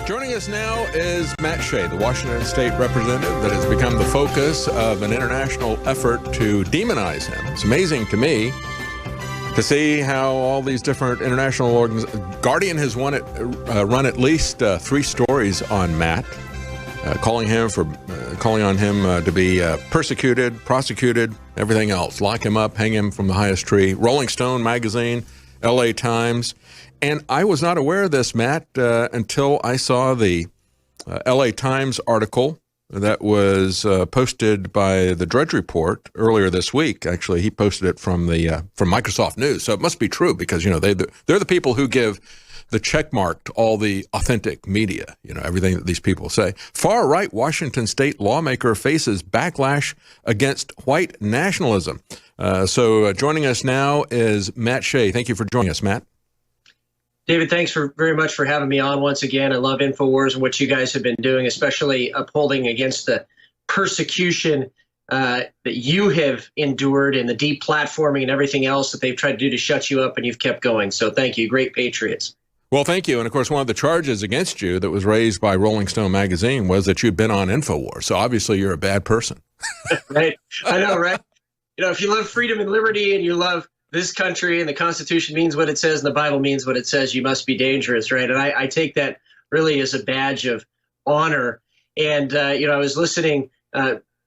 Joining us now is Matt Shea, the Washington State representative that has become the focus of an international effort to demonize him. It's amazing to me to see how all these different international organizations. Guardian has run at least 3 stories on Matt, calling on him to be persecuted, prosecuted, everything else. Lock him up, hang him from the highest tree. Rolling Stone magazine, LA Times. And I was not aware of this, Matt, until I saw the LA Times article that was posted by the Drudge Report earlier this week. Actually, he posted it from Microsoft News, so it must be true because they're the people who give the check mark to all the authentic media. Everything that these people say. Far right Washington State lawmaker faces backlash against white nationalism. So joining us now is Matt Shea. Thank you for joining us, Matt. David, thanks very much for having me on once again. I love Infowars and what you guys have been doing, especially upholding against the persecution that you have endured and the deplatforming and everything else that they've tried to do to shut you up, and you've kept going. So thank you. Great patriots. Well, thank you. And, of course, one of the charges against you that was raised by Rolling Stone magazine was that you'd been on Infowars. So obviously you're a bad person. Right. I know, right? If you love freedom and liberty and you love this country and the Constitution means what it says and the Bible means what it says, you must be dangerous, right? And I take that really as a badge of honor. And, I was listening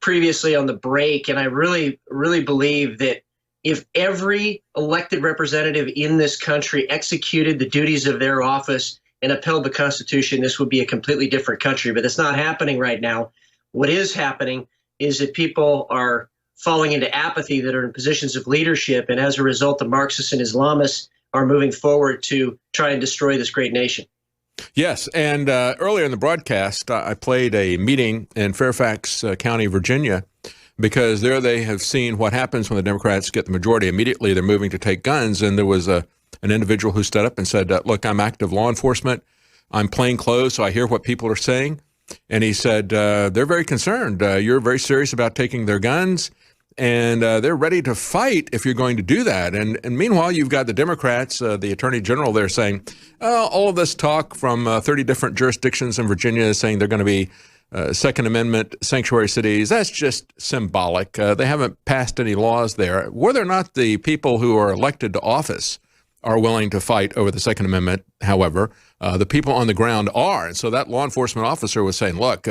previously on the break, and I really, really believe that if every elected representative in this country executed the duties of their office and upheld the Constitution, this would be a completely different country. But it's not happening right now. What is happening is that people are falling into apathy that are in positions of leadership. And as a result, the Marxists and Islamists are moving forward to try and destroy this great nation. Yes. And earlier in the broadcast, I played a meeting in Fairfax County, Virginia, because there they have seen what happens when the Democrats get the majority. Immediately, they're moving to take guns. And there was an individual who stood up and said, look, I'm active law enforcement. I'm plain clothes, so I hear what people are saying. And he said, they're very concerned. You're very serious about taking their guns. And they're ready to fight if you're going to do that. And meanwhile, you've got the Democrats, the Attorney General there saying, all of this talk from 30 different jurisdictions in Virginia saying they're going to be Second Amendment sanctuary cities. That's just symbolic. They haven't passed any laws there. Whether or not the people who are elected to office are willing to fight over the Second Amendment, however, the people on the ground are. And so that law enforcement officer was saying, look,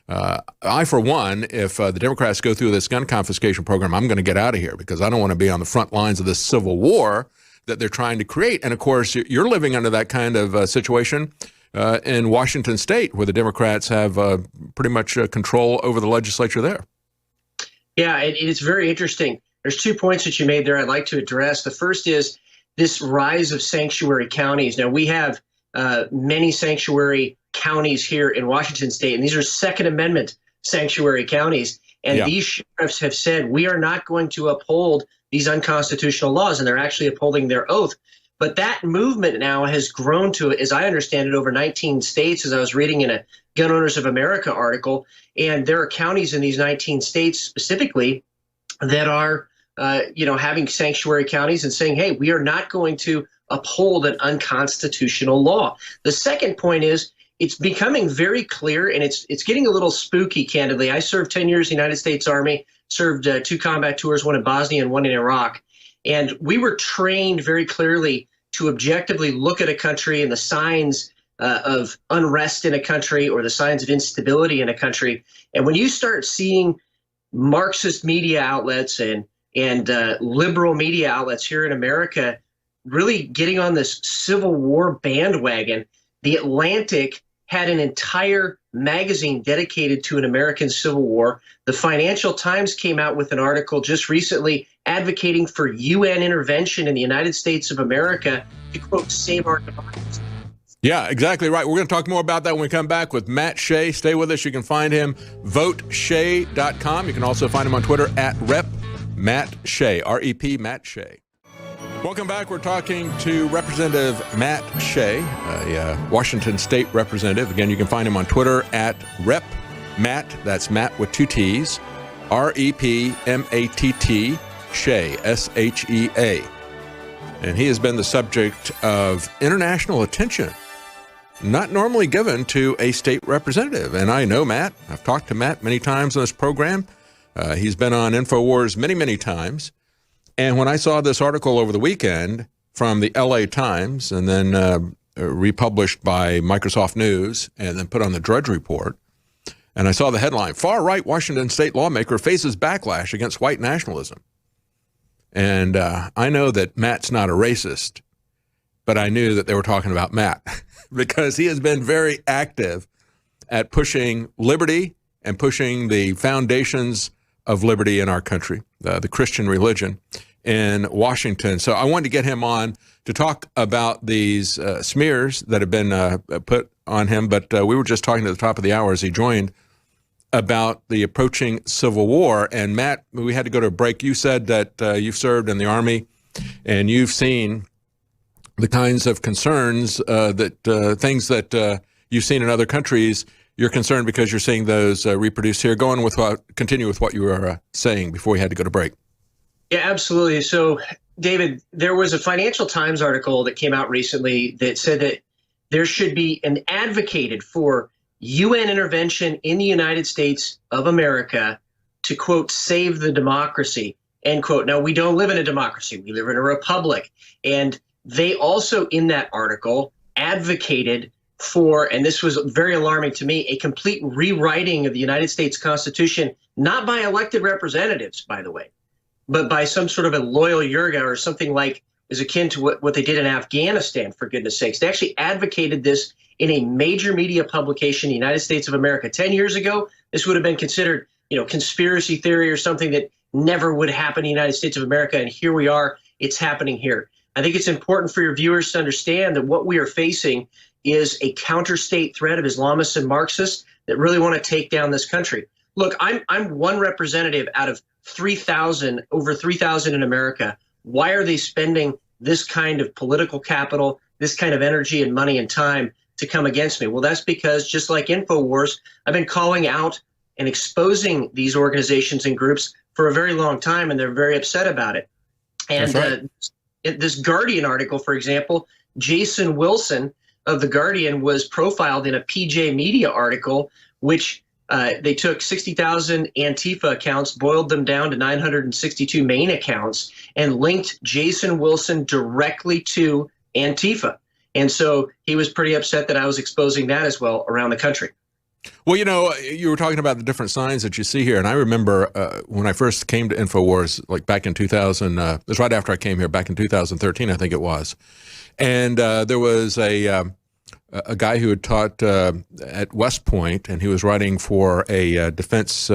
I, for one, if the Democrats go through this gun confiscation program, I'm going to get out of here because I don't want to be on the front lines of this civil war that they're trying to create. And, of course, you're living under that kind of situation in Washington State, where the Democrats have pretty much control over the legislature there. Yeah, it's very interesting. There's 2 points that you made there I'd like to address. The first is this rise of sanctuary counties. Now, we have many sanctuary counties here in Washington State, and these are Second Amendment sanctuary counties. And these sheriffs have said, we are not going to uphold these unconstitutional laws, and they're actually upholding their oath. But that movement now has grown to, as I understand it, over 19 states, as I was reading in a Gun Owners of America article. And there are counties in these 19 states specifically that are, having sanctuary counties and saying, hey, we are not going to uphold an unconstitutional law. The second point is, it's becoming very clear, and it's getting a little spooky, candidly. I served 10 years in the United States Army, served 2 combat tours, one in Bosnia and one in Iraq. And we were trained very clearly to objectively look at a country and the signs of unrest in a country or the signs of instability in a country. And when you start seeing Marxist media outlets and liberal media outlets here in America really getting on this Civil War bandwagon, The Atlantic had an entire magazine dedicated to an American Civil War. The Financial Times came out with an article just recently advocating for UN intervention in the United States of America to, quote, save our democracy. Yeah, exactly right. We're going to talk more about that when we come back with Matt Shea. Stay with us. You can find him, voteshea.com. You can also find him on Twitter at @RepMattShea, R-E-P, Matt Shea. Welcome back. We're talking to Representative Matt Shea, a Washington State representative. Again, you can find him on Twitter at RepMatt. That's Matt with 2 T's, R-E-P-M-A-T-T, Shea, S-H-E-A. And he has been the subject of international attention not normally given to a state representative. And I know Matt. I've talked to Matt many times on this program. He's been on Infowars many, many times. And when I saw this article over the weekend from the LA Times and then republished by Microsoft News and then put on the Drudge Report, and I saw the headline, "Far-right Washington state lawmaker faces backlash against white nationalism." And I know that Matt's not a racist, but I knew that they were talking about Matt because he has been very active at pushing liberty and pushing the foundations of liberty in our country, the Christian religion in Washington. So I wanted to get him on to talk about these smears that have been put on him. But we were just talking at the top of the hour as he joined about the approaching Civil War. And Matt, we had to go to a break. You said that you've served in the Army and you've seen the kinds of concerns things that you've seen in other countries. You're concerned because you're seeing those reproduced here. Continue with what you were saying before we had to go to break. Yeah, absolutely. So, David, there was a Financial Times article that came out recently that said that there should be an advocated for UN intervention in the United States of America to, quote, save the democracy, end quote. Now, we don't live in a democracy. We live in a republic. And they also, in that article, advocated for, and this was very alarming to me, a complete rewriting of the United States Constitution, not by elected representatives, by the way, but by some sort of a loyal yurga or something like is akin to what they did in Afghanistan, for goodness sakes. They actually advocated this in a major media publication in the United States of America. 10 years ago, this would have been considered, conspiracy theory or something that never would happen in the United States of America. And here we are, it's happening here. I think it's important for your viewers to understand that what we are facing is a counter-state threat of Islamists and Marxists that really want to take down this country. Look, I'm one representative out of 3,000, over 3,000 in America. Why are they spending this kind of political capital, this kind of energy and money and time to come against me? Well, that's because, just like Infowars, I've been calling out and exposing these organizations and groups for a very long time, and they're very upset about it. And this Guardian article, for example, Jason Wilson of The Guardian was profiled in a PJ Media article, which they took 60,000 Antifa accounts, boiled them down to 962 main accounts, and linked Jason Wilson directly to Antifa. And so he was pretty upset that I was exposing that as well around the country. Well, you were talking about the different signs that you see here. And I remember when I first came to Infowars, like back in 2000, it was right after I came here, back in 2013, I think it was. And there was a guy who had taught at West Point, and he was writing for a defense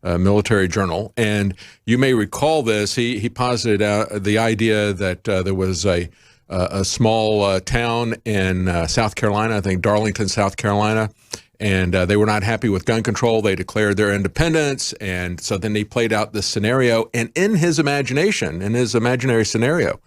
military journal. And you may recall this. He posited out the idea that there was a small town in South Carolina, I think Darlington, South Carolina, and they were not happy with gun control. They declared their independence, and so then he played out this scenario. And in his imagination, in his imaginary scenario,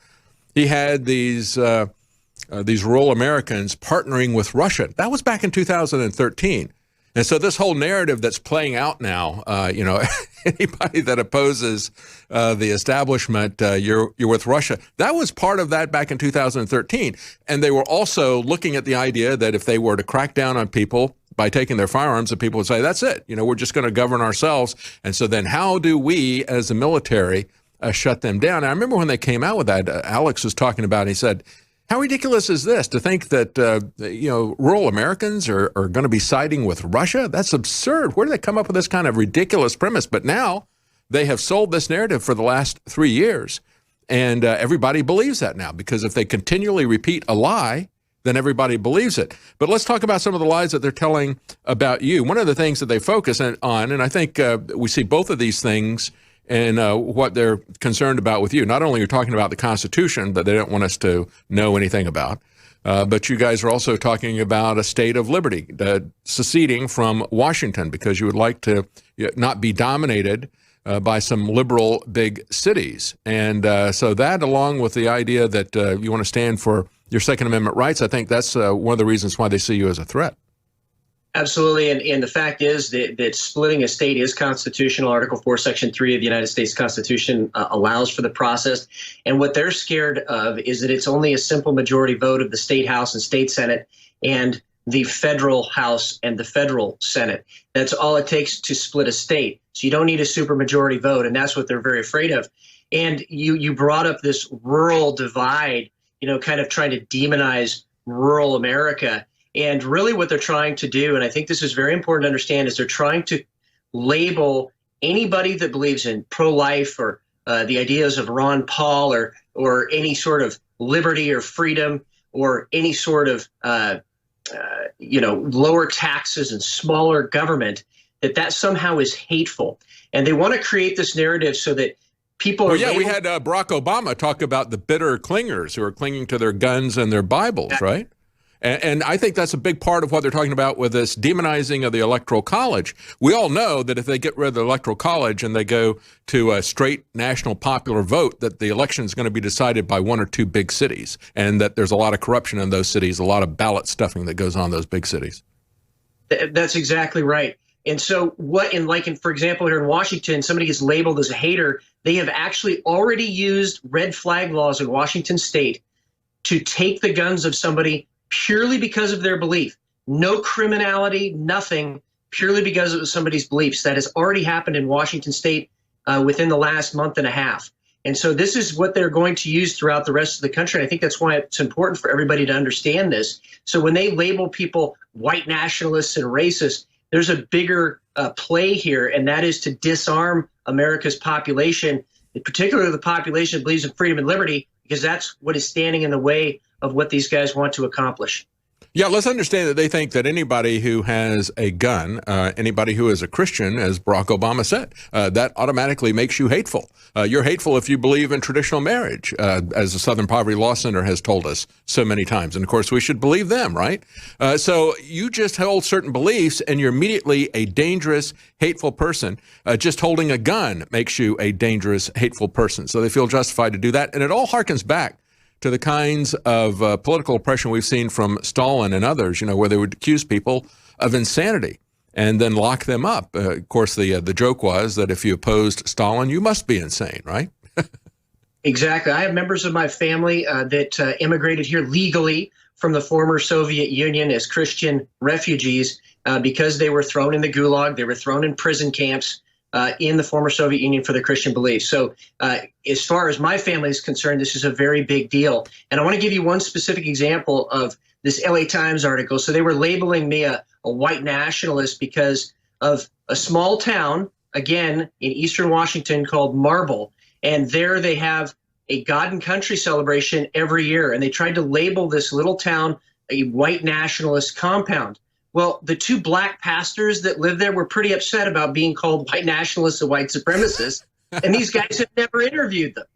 he had these rural Americans partnering with Russia. That was back in 2013. And so this whole narrative that's playing out now, anybody that opposes the establishment, you're with Russia. That was part of that back in 2013. And they were also looking at the idea that if they were to crack down on people by taking their firearms, that people would say, that's it. We're just going to govern ourselves. And so then how do we as a military shut them down? And I remember when they came out with that, Alex was talking about, he said, how ridiculous is this to think that, rural Americans are going to be siding with Russia? That's absurd. Where did they come up with this kind of ridiculous premise? But now they have sold this narrative for the last 3 years, and everybody believes that now, because if they continually repeat a lie, then everybody believes it. But let's talk about some of the lies that they're telling about you. One of the things that they focus on, and I think we see both of these things and what they're concerned about with you. Not only are you talking about the Constitution that they don't want us to know anything about, but you guys are also talking about a state of liberty, seceding from Washington, because you would like to not be dominated by some liberal big cities. And so that, along with the idea that you want to stand for your Second Amendment rights, I think that's one of the reasons why they see you as a threat. Absolutely. And the fact is that splitting a state is constitutional. Article 4, Section 3 of the United States Constitution allows for the process. And what they're scared of is that it's only a simple majority vote of the state House and state Senate and the federal House and the federal Senate. That's all it takes to split a state. So you don't need a supermajority vote, and that's what they're very afraid of. And you brought up this rural divide, kind of trying to demonize rural America. And really what they're trying to do, and I think this is very important to understand, is they're trying to label anybody that believes in pro-life or the ideas of Ron Paul or any sort of liberty or freedom or any sort of lower taxes and smaller government, that somehow is hateful. And they want to create this narrative so that people are. Well, yeah, we had Barack Obama talk about the bitter clingers who are clinging to their guns and their Bibles, right? And I think that's a big part of what they're talking about with this demonizing of the Electoral College. We all know that if they get rid of the Electoral College and they go to a straight national popular vote, that the election is going to be decided by one or two big cities, and that there's a lot of corruption in those cities, a lot of ballot stuffing that goes on in those big cities. That's exactly right. And so for example, here in Washington, somebody gets labeled as a hater. They have actually already used red flag laws in Washington state to take the guns of somebody purely because of their belief. No criminality, nothing, purely because of somebody's beliefs. That has already happened in Washington state within the last month and a half. And so this is what they're going to use throughout the rest of the country. And I think that's why it's important for everybody to understand this. So when they label people white nationalists and racists, there's a bigger play here, and that is to disarm America's population, particularly the population that believes in freedom and liberty, because that's what is standing in the way of what these guys want to accomplish. Yeah, let's understand that they think that anybody who has a gun, anybody who is a Christian, as Barack Obama said, that automatically makes you hateful. You're hateful if you believe in traditional marriage, as the Southern Poverty Law Center has told us so many times. And of course, we should believe them, right? So you just hold certain beliefs and you're immediately a dangerous, hateful person. Just holding a gun makes you a dangerous, hateful person. So they feel justified to do that. And it all harkens back to the kinds of political oppression we've seen from Stalin and others, where they would accuse people of insanity and then lock them up. Of course, the joke was that if you opposed Stalin, you must be insane, right? Exactly. I have members of my family that immigrated here legally from the former Soviet Union as Christian refugees because they were thrown in the Gulag, they were thrown in prison camps in the former Soviet Union for their Christian beliefs. So as far as my family is concerned, this is a very big deal. And I want to give you one specific example of this LA Times article. So they were labeling me a white nationalist because of a small town, again, in eastern Washington called Marble. And there they have a God and Country celebration every year. And they tried to label this little town a white nationalist compound. Well, the two black pastors that lived there were pretty upset about being called white nationalists and white supremacists, and these guys have never interviewed them.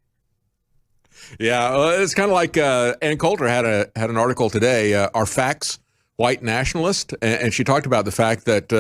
Yeah, well, it's kind of like Ann Coulter had an article today, Are Facts White Nationalist? And she talked about the fact that,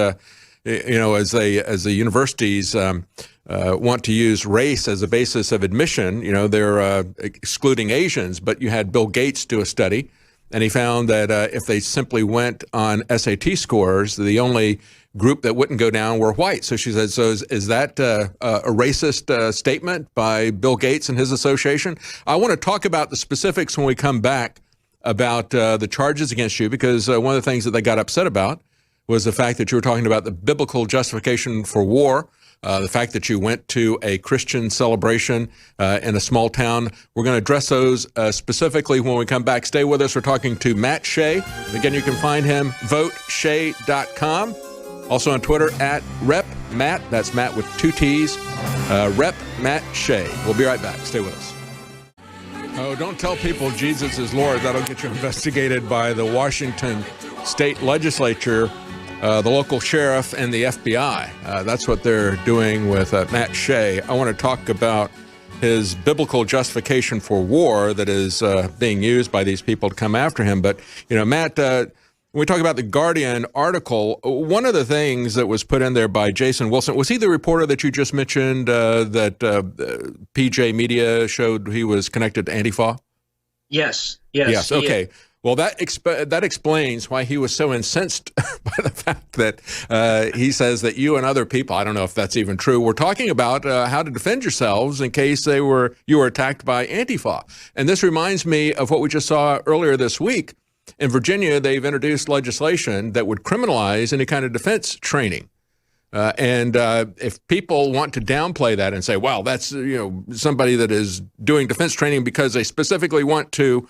as the universities want to use race as a basis of admission, they're excluding Asians, but you had Bill Gates do a study. And he found that if they simply went on SAT scores, the only group that wouldn't go down were white. So she said, so is that a racist statement by Bill Gates and his association? I want to talk about the specifics when we come back about the charges against you, because one of the things that they got upset about was the fact that you were talking about the biblical justification for war. The fact that you went to a Christian celebration in a small town. We're going to address those specifically when we come back. Stay with us. We're talking to Matt Shea. Again, you can find him, voteshea.com. Also on Twitter, @RepMatt. That's Matt with 2 T's. Rep Matt Shea. We'll be right back. Stay with us. Oh, don't tell people Jesus is Lord. That'll get you investigated by the Washington State Legislature, the local sheriff, and the FBI. That's what they're doing with Matt Shea. I want to talk about his biblical justification for war that is being used by these people to come after him. But, Matt, when we talk about the Guardian article, one of the things that was put in there by Jason Wilson, was he the reporter that you just mentioned that PJ Media showed he was connected to Antifa? Yes. Okay. Well, that explains why he was so incensed by the fact that he says that you and other people, I don't know if that's even true, were talking about how to defend yourselves in case you were attacked by Antifa. And this reminds me of what we just saw earlier this week in Virginia, they've introduced legislation that would criminalize any kind of defense training. And if people want to downplay that and say, well, that's somebody that is doing defense training because they specifically want to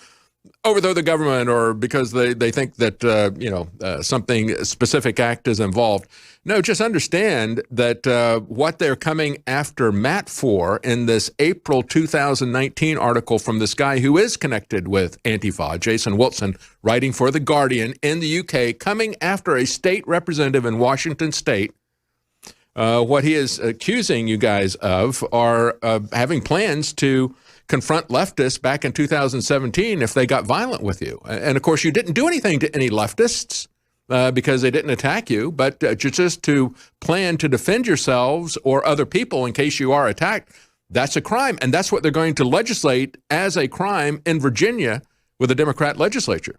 overthrow the government or because they think that, something specific act is involved. No, just understand that what they're coming after Matt for in this April 2019 article from this guy who is connected with Antifa, Jason Wilson, writing for The Guardian in the UK, coming after a state representative in Washington state. What he is accusing you guys of are having plans to confront leftists back in 2017 if they got violent with you. And, of course, you didn't do anything to any leftists because they didn't attack you, but just to plan to defend yourselves or other people in case you are attacked, that's a crime. And that's what they're going to legislate as a crime in Virginia with a Democrat legislature.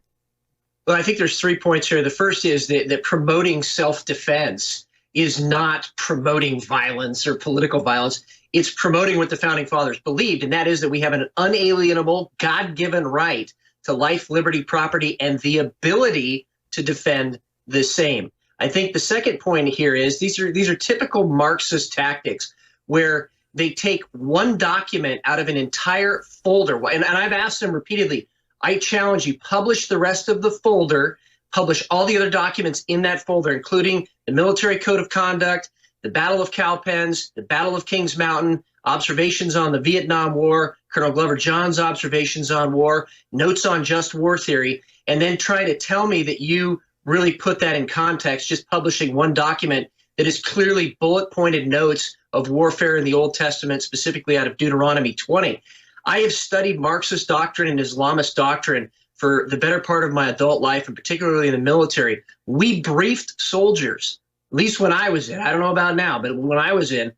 Well, I think there's 3 points here. The first is that promoting self-defense is not promoting violence or political violence. It's promoting what the Founding Fathers believed, and that is that we have an unalienable, God-given right to life, liberty, property, and the ability to defend the same. I think the second point here is these are typical Marxist tactics where they take one document out of an entire folder. And I've asked them repeatedly, I challenge you, publish the rest of the folder, publish all the other documents in that folder, including the Military Code of Conduct, the Battle of Cowpens, the Battle of Kings Mountain, observations on the Vietnam War, Colonel Glover John's observations on war, notes on just war theory, and then try to tell me that you really put that in context, just publishing one document that is clearly bullet-pointed notes of warfare in the Old Testament, specifically out of Deuteronomy 20. I have studied Marxist doctrine and Islamist doctrine for the better part of my adult life, and particularly in the military. We briefed soldiers, at least when I was in, I don't know about now, but when I was in,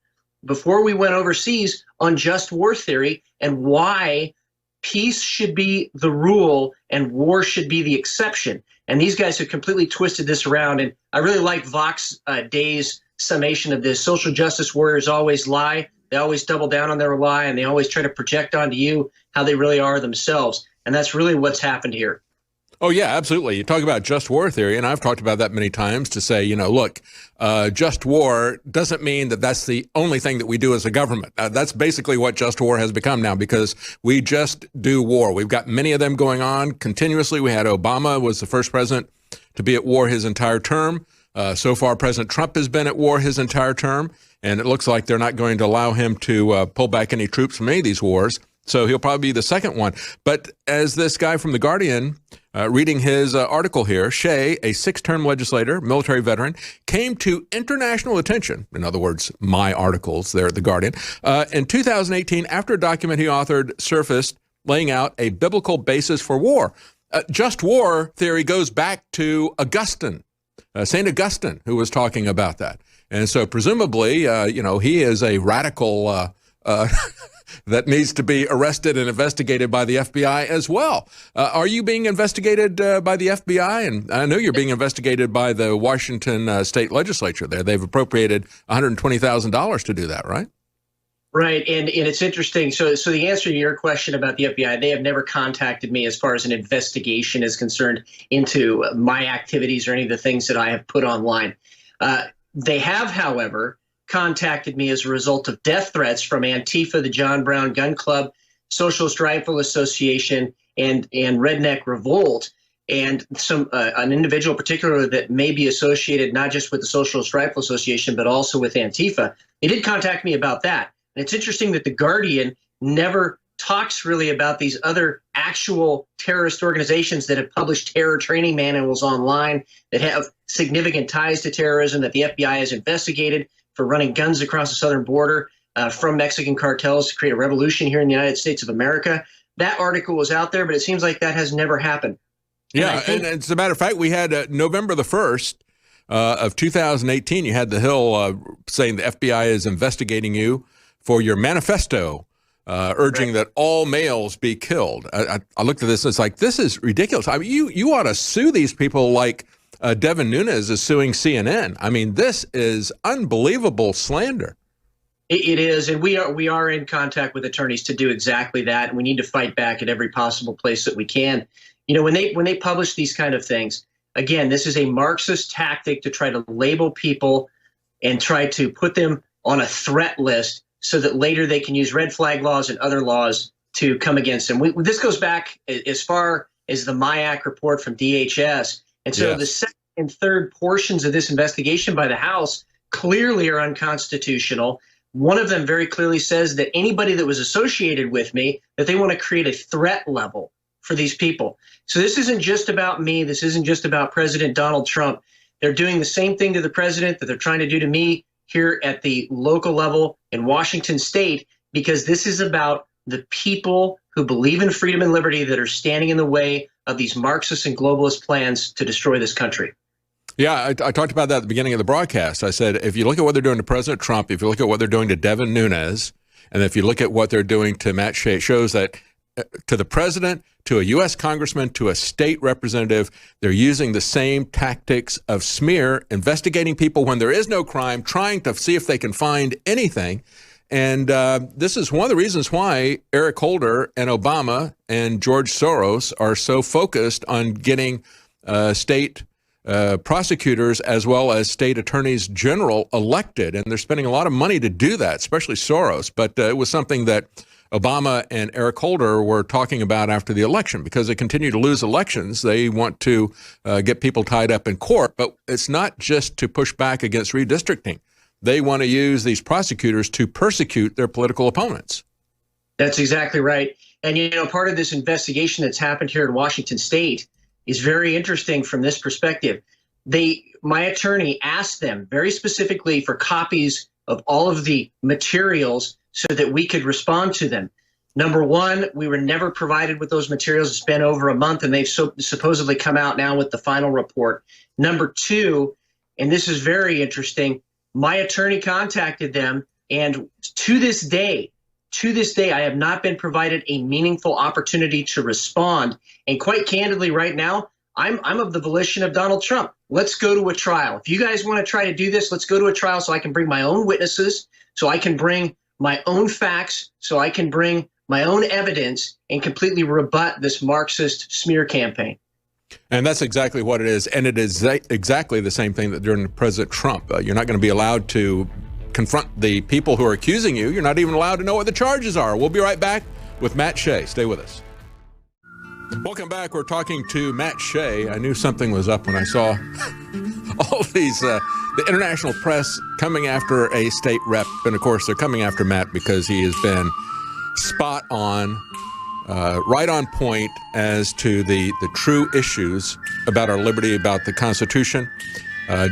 before we went overseas, on just war theory and why peace should be the rule and war should be the exception. And these guys have completely twisted this around. And I really like Vox Day's summation of this. Social justice warriors always lie. They always double down on their lie, and they always try to project onto you how they really are themselves. And that's really what's happened here. Oh, yeah, absolutely. You talk about just war theory, and I've talked about that many times to say, look, just war doesn't mean that that's the only thing that we do as a government. That's basically what just war has become now, because we just do war. We've got many of them going on continuously. We had Obama was the first president to be at war his entire term. So far, President Trump has been at war his entire term, and it looks like they're not going to allow him to pull back any troops from any of these wars. So he'll probably be the second one. But as this guy from The Guardian, reading his article here, Shea, a 6-term legislator, military veteran, came to international attention, in other words, my articles there at The Guardian, in 2018 after a document he authored surfaced laying out a biblical basis for war. Just war theory goes back to Augustine, St. Augustine, who was talking about that. And so presumably, he is a radical that needs to be arrested and investigated by the FBI as well. Are you being investigated by the FBI? And I know you're being investigated by the Washington state legislature there. They've appropriated $120,000 to do that, right? Right, and it's interesting. So the answer to your question about the FBI, they have never contacted me as far as an investigation is concerned into my activities or any of the things that I have put online. They have, however, contacted me as a result of death threats from Antifa, the John Brown Gun Club, Socialist Rifle Association, and Redneck Revolt, and an individual particularly that may be associated not just with the Socialist Rifle Association, but also with Antifa. They did contact me about that. And it's interesting that The Guardian never talks really about these other actual terrorist organizations that have published terror training manuals online that have significant ties to terrorism that the FBI has investigated for running guns across the southern border from Mexican cartels to create a revolution here in the United States of America. That article was out there, but it seems like that has never happened. Yeah, and as a matter of fact, we had November the 1st of 2018, you had The Hill saying the FBI is investigating you for your manifesto urging that all males be killed. I looked at this, and it's like, this is ridiculous. I mean, you ought to sue these people like Devin Nunes is suing CNN. I mean, this is unbelievable slander. It is, and we are in contact with attorneys to do exactly that, and we need to fight back at every possible place that we can. when they publish these kind of things, again, this is a Marxist tactic to try to label people and try to put them on a threat list so that later they can use red flag laws and other laws to come against them. This goes back as far as the MIAC report from DHS. And so the second and third portions of this investigation by the House clearly are unconstitutional. One of them very clearly says that anybody that was associated with me, that they want to create a threat level for these people. So this isn't just about me. This isn't just about President Donald Trump. They're doing the same thing to the president that they're trying to do to me here at the local level in Washington state, because this is about the people who believe in freedom and liberty that are standing in the way of these Marxist and globalist plans to destroy this country. Yeah, I talked about that at the beginning of the broadcast. I said, if you look at what they're doing to President Trump, if you look at what they're doing to Devin Nunes, and if you look at what they're doing to Matt Shea, it shows that to the president, to a U.S. congressman, to a state representative, they're using the same tactics of smear, investigating people when there is no crime, trying to see if they can find anything. And this is one of the reasons why Eric Holder and Obama and George Soros are so focused on getting state prosecutors as well as state attorneys general elected. And they're spending a lot of money to do that, especially Soros. But it was something that Obama and Eric Holder were talking about after the election, because they continue to lose elections. They want to get people tied up in court. But it's not just to push back against redistricting. They want to use these prosecutors to persecute their political opponents. That's exactly right. And, part of this investigation that's happened here in Washington state is very interesting from this perspective. My attorney asked them very specifically for copies of all of the materials so that we could respond to them. Number one, we were never provided with those materials. It's been over a month, and they've supposedly come out now with the final report. Number two, and this is very interesting, my attorney contacted them, and to this day, I have not been provided a meaningful opportunity to respond. And quite candidly, right now, I'm of the volition of Donald Trump. Let's go to a trial. If you guys want to try to do this, let's go to a trial so I can bring my own witnesses, so I can bring my own facts, so I can bring my own evidence and completely rebut this Marxist smear campaign. And that's exactly what it is. And it is exactly the same thing that during President Trump. You're not going to be allowed to confront the people who are accusing you. You're not even allowed to know what the charges are. We'll be right back with Matt Shea. Stay with us. Welcome back. We're talking to Matt Shea. I knew something was up when I saw all these, the international press coming after a state rep. And of course, they're coming after Matt because he has been spot on, right on point as to the true issues about our liberty, about the Constitution.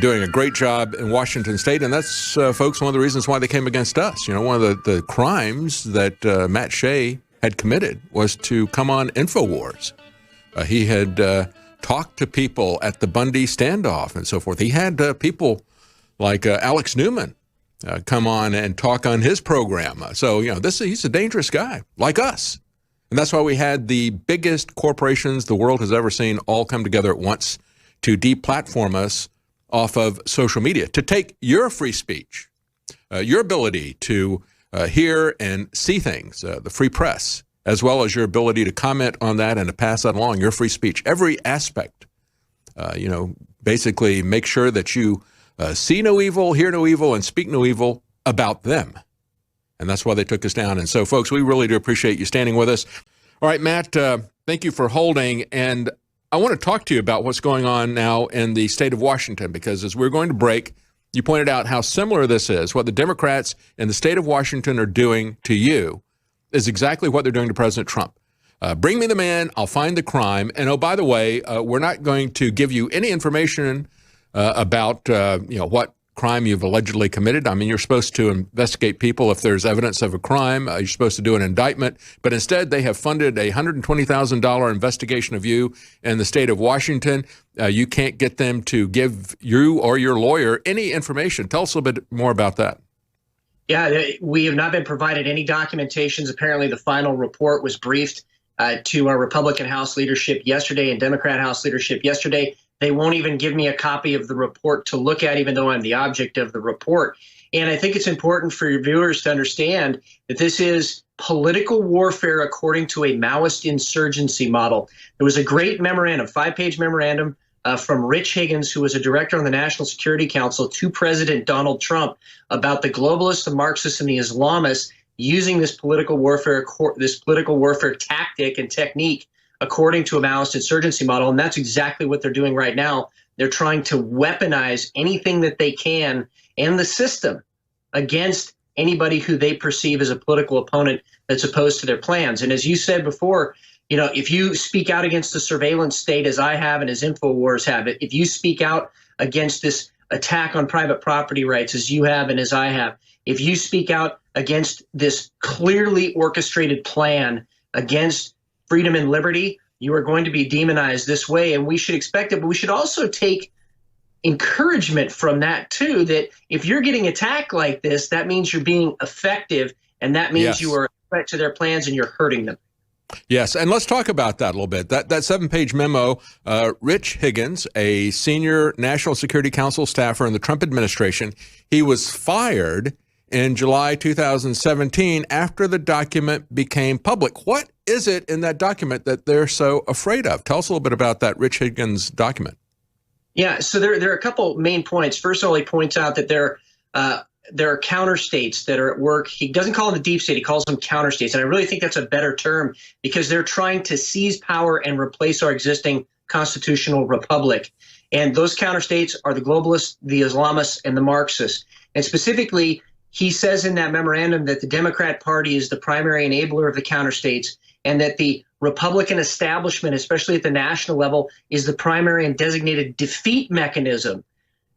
Doing a great job in Washington state. And that's, folks, one of the reasons why they came against us. One of the crimes that Matt Shea had committed was to come on Infowars. He had talked to people at the Bundy standoff and so forth. He had people like Alex Newman come on and talk on his program. So, he's a dangerous guy, like us. And that's why we had the biggest corporations the world has ever seen all come together at once to deplatform us off of social media, to take your free speech, your ability to hear and see things, the free press, as well as your ability to comment on that and to pass that along, your free speech, every aspect, basically make sure that you see no evil, hear no evil, and speak no evil about them. And that's why they took us down. And so, folks, we really do appreciate you standing with us. All right, Matt, thank you for holding. And I want to talk to you about what's going on now in the state of Washington, because as we're going to break, you pointed out how similar this is. What the Democrats in the state of Washington are doing to you is exactly what they're doing to President Trump. Bring me the man, I'll find the crime. And oh, by the way, we're not going to give you any information about what crime you've allegedly committed. I mean, you're supposed to investigate people if there's evidence of a crime. You're supposed to do an indictment. But instead, they have funded a $120,000 investigation of you in the state of Washington. You can't get them to give you or your lawyer any information. Tell us a little bit more about that. Yeah, we have not been provided any documentations. Apparently, the final report was briefed to our Republican House leadership yesterday and Democrat House leadership yesterday. They won't even give me a copy of the report to look at, even though I'm the object of the report. And I think it's important for your viewers to understand that this is political warfare according to a Maoist insurgency model. There was a great memorandum, 5-page memorandum from Rich Higgins, who was a director on the National Security Council, to President Donald Trump about the globalists, the Marxists, and the Islamists using this political warfare tactic and technique according to a Maoist insurgency model. And that's exactly what they're doing right now. They're trying to weaponize anything that they can and the system against anybody who they perceive as a political opponent that's opposed to their plans. And as you said before, you know, if you speak out against the surveillance state, as I have and as Infowars have it, if you speak out against this attack on private property rights, as you have and as I have, if you speak out against this clearly orchestrated plan against freedom and liberty, you are going to be demonized this way. And we should expect it, but we should also take encouragement from that too, that if you're getting attacked like this, that means you're being effective, and that means you are a threat to their plans and you're hurting them. Yes, and let's talk about that a little bit. That 7-page memo, Rich Higgins, a senior National Security Council staffer in the Trump administration, he was fired in July 2017 after the document became public. What is it in that document that they're so afraid of? Tell us a little bit about that Rich Higgins document. Yeah, so there are a couple main points. First of all, he points out that there are counter states that are at work. He doesn't call them the deep state, he calls them counter states. And I really think that's a better term, because they're trying to seize power and replace our existing constitutional republic. And those counter states are the globalists, the Islamists, and the Marxists. And specifically, he says in that memorandum that the Democrat Party is the primary enabler of the counter states, and that the Republican establishment, especially at the national level, is the primary and designated defeat mechanism.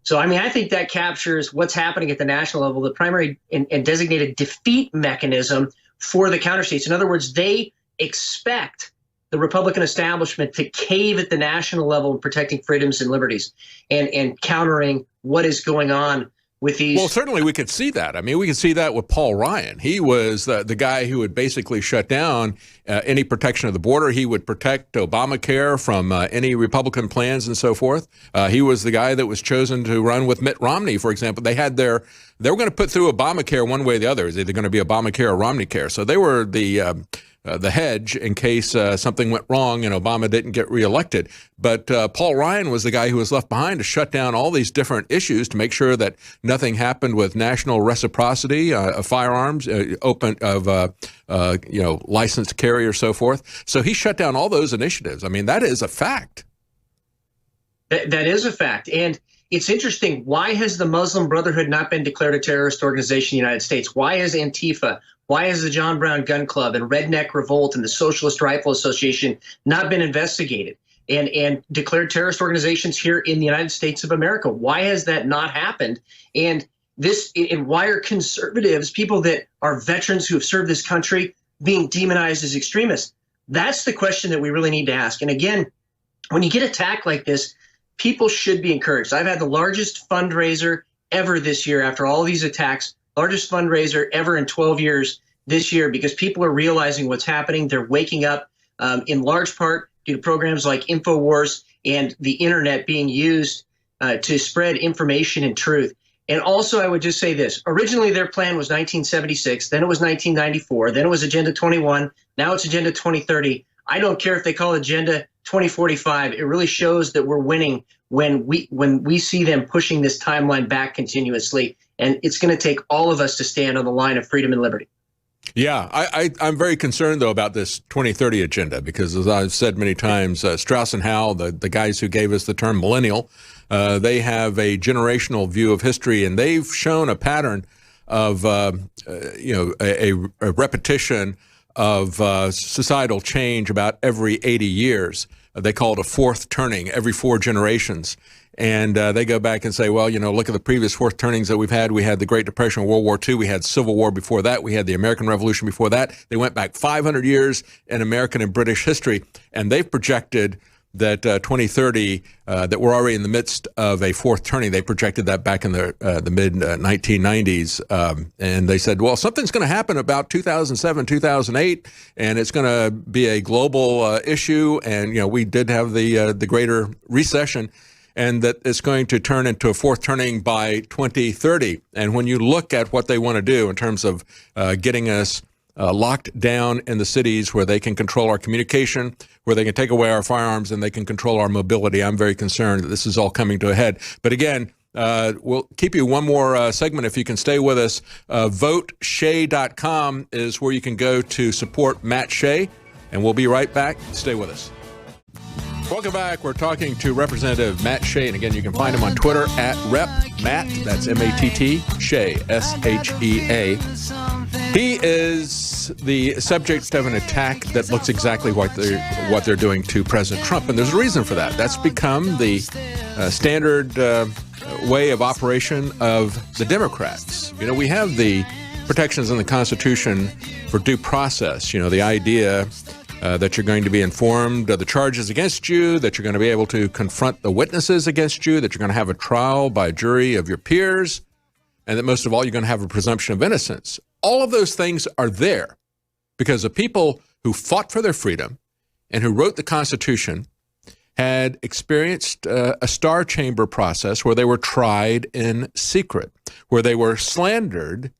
So, I mean, I think that captures what's happening at the national level, the primary and designated defeat mechanism for the counter states. In other words, they expect the Republican establishment to cave at the national level in protecting freedoms and liberties and countering what is going on with these. Well, certainly we could see that. I mean, we can see that with Paul Ryan. He was the guy who would basically shut down any protection of the border. He would protect Obamacare from any Republican plans and so forth. He was the guy that was chosen to run with Mitt Romney, for example. They were going to put through Obamacare one way or the other. It was either going to be Obamacare or Romney care. So they were the hedge in case something went wrong and Obama didn't get reelected. But Paul Ryan was the guy who was left behind to shut down all these different issues to make sure that nothing happened with national reciprocity of firearms, licensed carry or so forth. So he shut down all those initiatives. I mean, that is a fact. That is a fact. And it's interesting. Why has the Muslim Brotherhood not been declared a terrorist organization in the United States? Why has Antifa, why has the John Brown Gun Club and Redneck Revolt and the Socialist Rifle Association not been investigated and declared terrorist organizations here in the United States of America? Why has that not happened? And why are conservatives, people that are veterans who have served this country, being demonized as extremists? That's the question that we really need to ask. And again, when you get attacked like this, people should be encouraged. I've had the largest fundraiser ever this year after all these attacks, largest fundraiser ever in 12 years this year, because people are realizing what's happening. They're waking up in large part due to programs like Infowars and the internet being used to spread information and truth. And also, I would just say this. Originally, their plan was 1976. Then it was 1994. Then it was Agenda 21. Now it's Agenda 2030. I don't care if they call it Agenda 2045. It really shows that we're winning when we see them pushing this timeline back continuously. And it's going to take all of us to stand on the line of freedom and liberty. Yeah, I'm very concerned, though, about this 2030 agenda, because as I've said many times, Strauss and Howe, the guys who gave us the term millennial, they have a generational view of history, and they've shown a pattern of, a repetition of societal change about every 80 years. They call it a fourth turning every 4 generations. And they go back and say, well, look at the previous fourth turnings that we've had. We had the Great Depression, World War II. We had Civil War before that. We had the American Revolution before that. They went back 500 years in American and British history. And they've projected that 2030, that we're already in the midst of a fourth turning. They projected that back in the mid-1990s. And they said, well, something's going to happen about 2007, 2008, and it's going to be a global issue. And, we did have the greater recession. and that it's going to turn into a fourth turning by 2030. And when you look at what they want to do in terms of getting us locked down in the cities where they can control our communication, where they can take away our firearms, and they can control our mobility, I'm very concerned that this is all coming to a head. But again, we'll keep you one more segment if you can stay with us. VoteShea.com is where you can go to support Matt Shea, and we'll be right back. Stay with us. Welcome back. We're talking to Representative Matt Shea, and again, you can find him on Twitter at Rep Matt. That's M-A-T-T, Shea, S-H-E-A. He is the subject of an attack that looks exactly what they're doing to President Trump, and there's a reason for that. That's become the standard way of operation of the Democrats. You know, we have the protections in the Constitution for due process. You know, the idea that you're going to be informed of the charges against you, that you're going to be able to confront the witnesses against you, that you're going to have a trial by a jury of your peers, and that most of all, you're going to have a presumption of innocence. All of those things are there because the people who fought for their freedom and who wrote the Constitution had experienced a star chamber process where they were tried in secret, where they were slandered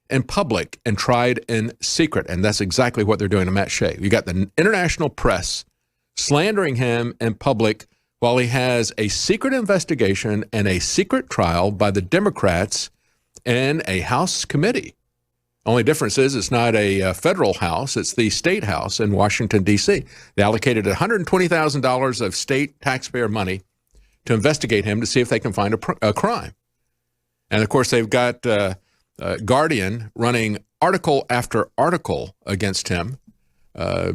in public and tried in secret. And that's exactly what they're doing to Matt Shea. You got the international press slandering him in public while he has a secret investigation and a secret trial by the Democrats in a House committee. Only difference is it's not a federal house, it's the state house in Washington, D.C. They allocated $120,000 of state taxpayer money to investigate him to see if they can find a crime. And, of course, they've got Guardian running article after article against him,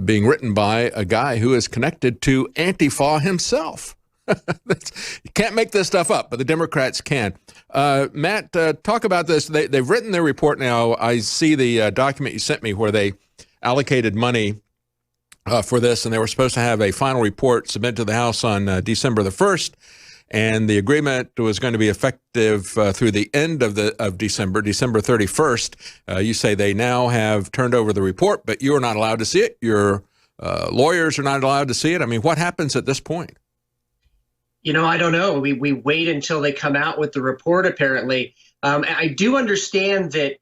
being written by a guy who is connected to Antifa himself. You can't make this stuff up, but the Democrats can. Matt, talk about this. They've written their report now. I see the document you sent me where they allocated money for this, and they were supposed to have a final report submitted to the House on December the 1st, and the agreement was going to be effective through the end of December 31st. You say they now have turned over the report, but you are not allowed to see it. Your lawyers are not allowed to see it. I mean, what happens at this point? You know, I don't know. We wait until they come out with the report, apparently. I do understand that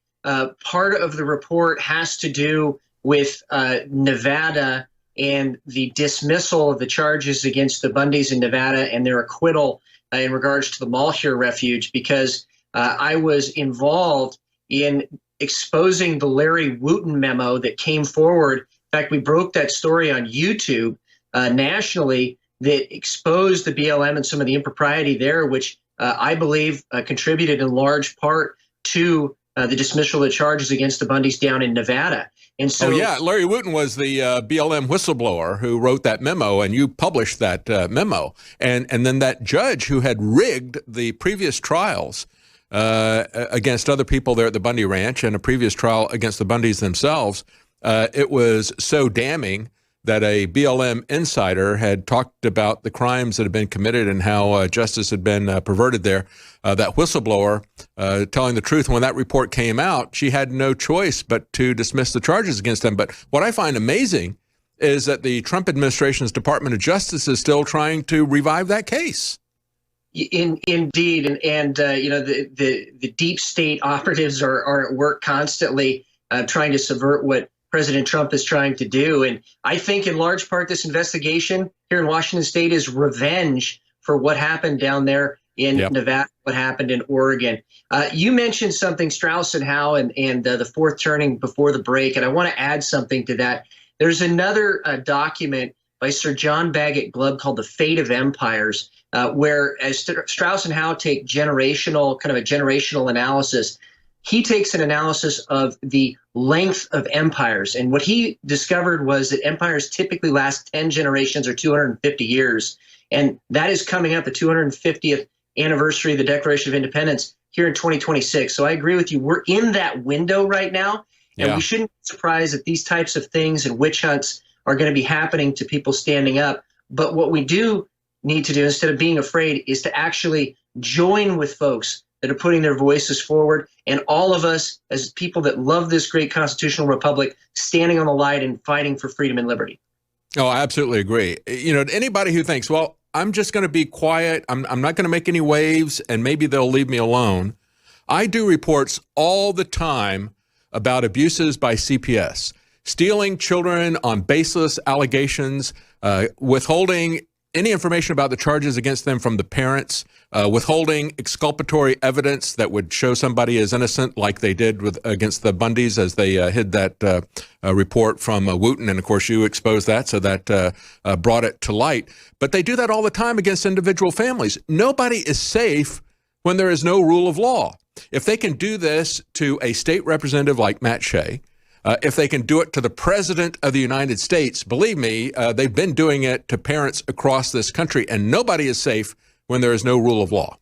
part of the report has to do with Nevada and the dismissal of the charges against the Bundys in Nevada and their acquittal in regards to the Malheur refuge, because I was involved in exposing the Larry Wooten memo that came forward. In fact, we broke that story on YouTube nationally, that exposed the BLM and some of the impropriety there, which I believe contributed in large part to the dismissal of the charges against the Bundys down in Nevada. And so, Larry Wooten was the BLM whistleblower who wrote that memo, and you published that memo. And then that judge who had rigged the previous trials against other people there at the Bundy Ranch and a previous trial against the Bundys themselves, it was so damning that a BLM insider had talked about the crimes that had been committed and how justice had been perverted there. That whistleblower telling the truth. When that report came out, she had no choice but to dismiss the charges against them. But what I find amazing is that the Trump administration's Department of Justice is still trying to revive that case. Indeed. And you know, the deep state operatives are at work constantly trying to subvert what President Trump is trying to do. And I think in large part this investigation here in Washington State is revenge for what happened down there in Nevada, what happened in Oregon. You mentioned something, Strauss and Howe, and the fourth turning before the break, and I want to add something to that. There's another document by Sir John Bagot Glubb called The Fate of Empires, where as Strauss and Howe take kind of a generational analysis, he takes an analysis of the length of empires. And what he discovered was that empires typically last 10 generations or 250 years. And that is coming up, the 250th anniversary of the Declaration of Independence here in 2026. So I agree with you. We're in that window right now. And we shouldn't be surprised that these types of things and witch hunts are going to be happening to people standing up. But what we do need to do, instead of being afraid, is to actually join with folks that are putting their voices forward, and all of us as people that love this great constitutional republic standing on the line and fighting for freedom and liberty. Oh, I absolutely agree. You know, anybody who thinks, well, I'm just going to be quiet. I'm not going to make any waves, and maybe they'll leave me alone. I do reports all the time about abuses by CPS, stealing children on baseless allegations, withholding any information about the charges against them from the parents, withholding exculpatory evidence that would show somebody is innocent, like they did against the Bundys as they hid that report from Wooten. And of course, you exposed that, so that brought it to light. But they do that all the time against individual families. Nobody is safe when there is no rule of law. If they can do this to a state representative like Matt Shea, if they can do it to the President of the United States, believe me, they've been doing it to parents across this country, and nobody is safe when there is no rule of law.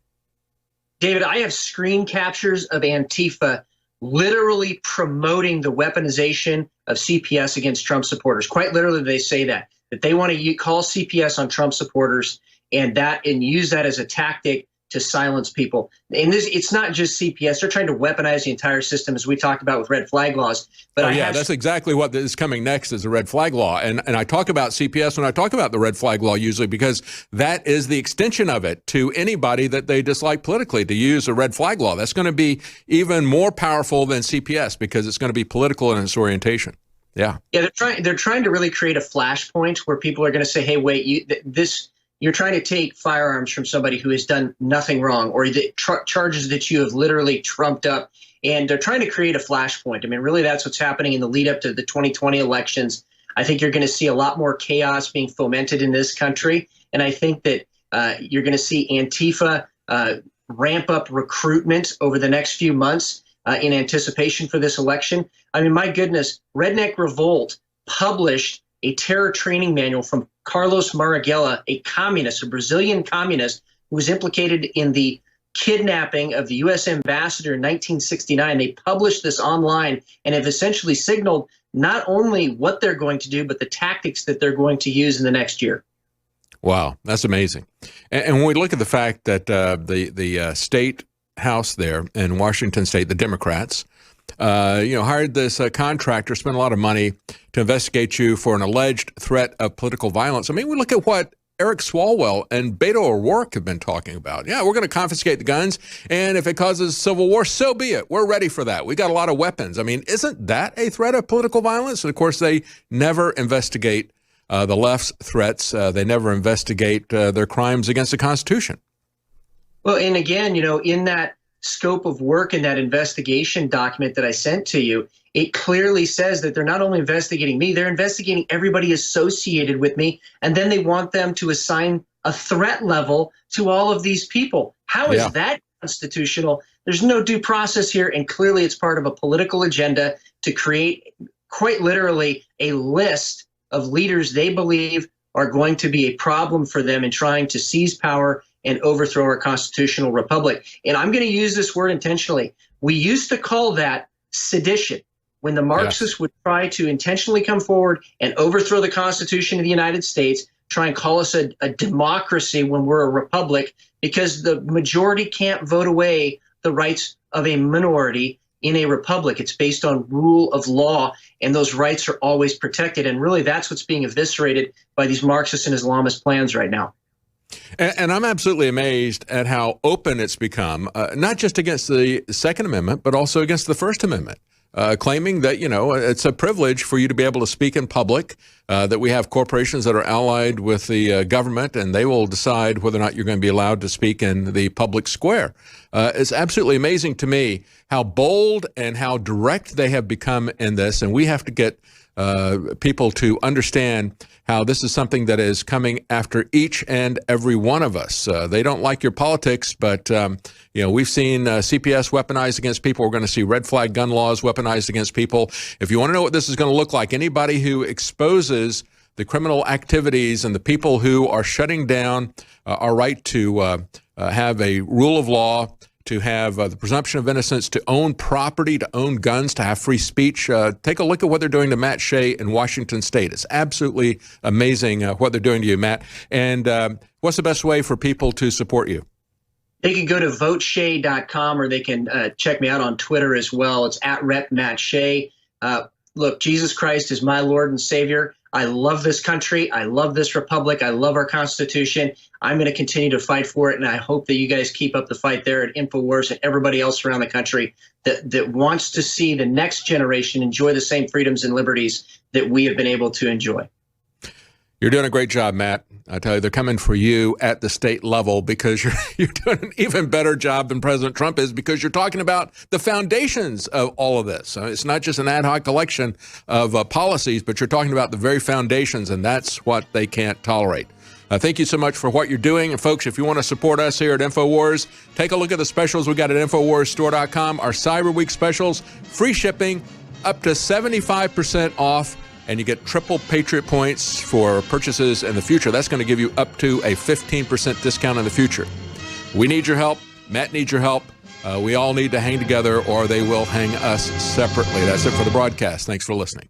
David, I have screen captures of Antifa literally promoting the weaponization of CPS against Trump supporters. Quite literally, they say that they want to call CPS on Trump supporters and use that as a tactic to silence people. And it's not just CPS. They're trying to weaponize the entire system, as we talked about with red flag laws. But that's exactly what is coming next, is a red flag law. And I talk about CPS when I talk about the red flag law, usually because that is the extension of it to anybody that they dislike politically, to use a red flag law. That's going to be even more powerful than CPS because it's going to be political in its orientation. Yeah. Yeah, they're trying to really create a flashpoint where people are going to say, hey, wait, you're trying to take firearms from somebody who has done nothing wrong, or the charges that you have literally trumped up. And they're trying to create a flashpoint. I mean, really, that's what's happening in the lead up to the 2020 elections. I think you're going to see a lot more chaos being fomented in this country. And I think that you're going to see Antifa ramp up recruitment over the next few months in anticipation for this election. I mean, my goodness, Redneck Revolt published a terror training manual from Carlos Marighella, a communist, a Brazilian communist who was implicated in the kidnapping of the U.S. ambassador in 1969. They published this online and have essentially signaled not only what they're going to do, but the tactics that they're going to use in the next year. Wow, that's amazing. And when we look at the fact that the state house there in Washington State, the Democrats, hired this contractor, spent a lot of money to investigate you for an alleged threat of political violence. I mean, we look at what Eric Swalwell and Beto O'Rourke have been talking about. Yeah, we're going to confiscate the guns, and if it causes civil war, so be it. We're ready for that. We got a lot of weapons. I mean, isn't that a threat of political violence? And of course, they never investigate the left's threats. They never investigate their crimes against the Constitution. Well, and again, in that scope of work in that investigation document that I sent to you, it clearly says that they're not only investigating me, they're investigating everybody associated with me, and then they want them to assign a threat level to all of these people. How is that constitutional? There's no due process here, and clearly it's part of a political agenda to create, quite literally, a list of leaders they believe are going to be a problem for them in trying to seize power and overthrow our constitutional republic. And I'm going to use this word intentionally. We used to call that sedition, when the Marxists would try to intentionally come forward and overthrow the Constitution of the United States, try and call us a democracy when we're a republic, because the majority can't vote away the rights of a minority in a republic. It's based on rule of law, and those rights are always protected. And really, that's what's being eviscerated by these Marxist and Islamist plans right now. And I'm absolutely amazed at how open it's become, not just against the Second Amendment, but also against the First Amendment, claiming that, it's a privilege for you to be able to speak in public, that we have corporations that are allied with the government, and they will decide whether or not you're going to be allowed to speak in the public square. It's absolutely amazing to me how bold and how direct they have become in this, and we have to get people to understand how this is something that is coming after each and every one of us. They don't like your politics, but we've seen CPS weaponized against people. We're going to see red flag gun laws weaponized against people. If you want to know what this is going to look like, anybody who exposes the criminal activities and the people who are shutting down our right to have a rule of law, to have the presumption of innocence, to own property, to own guns, to have free speech. Take a look at what they're doing to Matt Shea in Washington State. It's absolutely amazing what they're doing to you, Matt. And what's the best way for people to support you? They can go to voteshea.com, or they can check me out on Twitter as well. It's @RepMattShea. Look, Jesus Christ is my Lord and Savior. I love this country. I love this republic. I love our Constitution. I'm going to continue to fight for it, and I hope that you guys keep up the fight there at Infowars and everybody else around the country that wants to see the next generation enjoy the same freedoms and liberties that we have been able to enjoy. You're doing a great job, Matt. I tell you, they're coming for you at the state level because you're doing an even better job than President Trump is, because you're talking about the foundations of all of this. It's not just an ad hoc collection of policies, but you're talking about the very foundations, and that's what they can't tolerate. Thank you so much for what you're doing. And folks, if you want to support us here at Infowars, take a look at the specials we got at InfoWarsStore.com. Our Cyber Week specials, free shipping, up to 75% off. And you get triple Patriot points for purchases in the future. That's going to give you up to a 15% discount in the future. We need your help. Matt needs your help. We all need to hang together, or they will hang us separately. That's it for the broadcast. Thanks for listening.